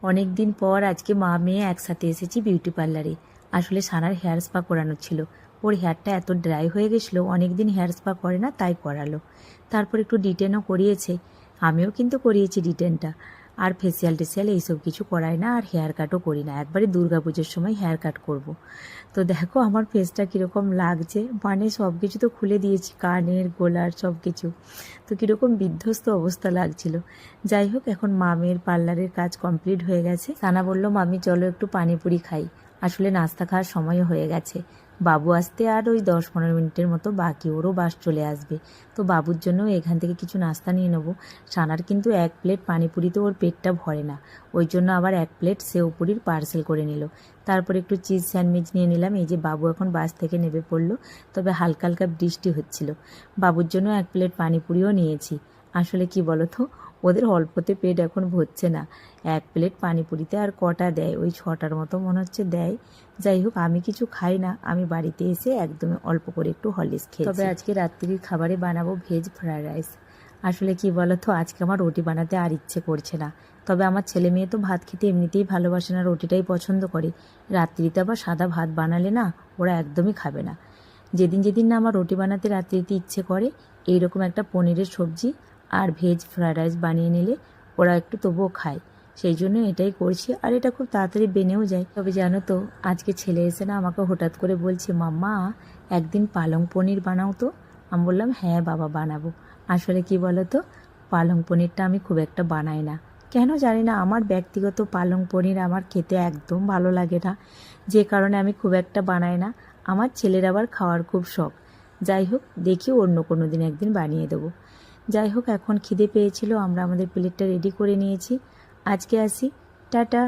অনেক দিন পর আজকে মা মেয়ে একসাথে এসেছি বিউটি পার্লারে। আসলে সানার হেয়ার স্পা করানো ছিল। ওর হেয়ারটা এত ড্রাই হয়ে গেছিলো, অনেক দিন হেয়ার স্পা করে না, তাই করালো। তারপর একটু ডিটেনও করিয়েছে, আমিও কিন্তু করিয়েছি ডিটেনটা। আর ফেসিয়াল টেসিয়াল এইসব কিছু করাই না, আর হেয়ার কাটও করি না, একবারে দুর্গাপুজোর সময় হেয়ার কাট করব। তো দেখো আমার ফেসটা কীরকম লাগছে, মানে সব কিছু তো খুলে দিয়েছি, কানের গোলার সব কিছু। তো কীরকম বিধ্বস্ত অবস্থা লাগছিল। যাই হোক, এখন মামের পার্লারের কাজ কমপ্লিট হয়ে গেছে। সানা বলল, মামি চলো একটু পানিপুরি খাই। আসলে নাস্তা খাওয়ার সময় হয়ে গেছে, বাবু আসতে আর ওই 10-15 মিনিটের মতো বাকি, ওরও বাস চলে আসবে। তো বাবুর জন্য এখান থেকে কিছু নাস্তা নিয়ে নেবো। সানার কিন্তু 1 প্লেট পানিপুরিতে ওর পেটটা ভরে না, ওই জন্য আবার 1 প্লেট সেও পুরির পার্সেল করে নিল। তারপর একটু চিজ স্যান্ডউইচ নিয়ে নিলাম। এই যে বাবু এখন বাস থেকে নেমে পড়লো, তবে হালকা হালকা বৃষ্টি হচ্ছিল। বাবুর জন্য 1 প্লেট পানিপুরিও নিয়েছি। আসলে কি বলো তো, ওদের অল্পতে পেট এখন ভরছে না। 1 প্লেট পানিপুরিতে আর কটা দেয়, ওই 6টার মতো মনে হচ্ছে দেয়। যাই হোক, আমি কিছু খাই না, আমি বাড়িতে এসে একদমই অল্প করে একটু হরলিক্স খেয়েছি। তবে আজকে রাত্রির খাবারে বানাবো ভেজ ফ্রায়েড রাইস। আসলে কি বলো তো, আজকে আমার রুটি বানাতে আর ইচ্ছে করছে না। তবে আমার ছেলে মেয়ে তো ভাত খেতে এমনিতেই ভালোবাসে না, রুটিটাই পছন্দ করে। রাত্রিতে আবার সাদা ভাত বানালে না, ওরা একদমই খাবে না। যেদিন যেদিন না আমার রুটি বানাতে রাত্রিতে ইচ্ছে করে, এইরকম একটা পনিরের সবজি আর ভেজ ফ্রায়েড রাইস বানিয়ে নিলে ওরা একটু তবুও খায়। সেই জন্য এটাই করছি, আর এটা খুব তাড়াতাড়ি বেনেও যায়। তবে জানো তো, আজকে ছেলে এসে না আমাকে হঠাৎ করে বলছে, মাম্মা একদিন পালং পনির বানাও তো। আমি বললাম, হ্যাঁ বাবা বানাবো। আসলে কি বলো তো, পালং পনিরটা আমি খুব একটা বানাই না, কেন জানি না। আমার ব্যক্তিগত পালং পনির আমার খেতে একদম ভালো লাগে না, যে কারণে আমি খুব একটা বানাই না। আমার ছেলের আবার খাওয়ার খুব শখ। যাই হোক, দেখি অন্য কোনো দিন একদিন বানিয়ে দেবো। যাই হোক, এখন খিদে পেয়েছিল, আমরা আমাদের প্লেটটা রেডি করে নিয়েছি। আজকে আসি, টাটা।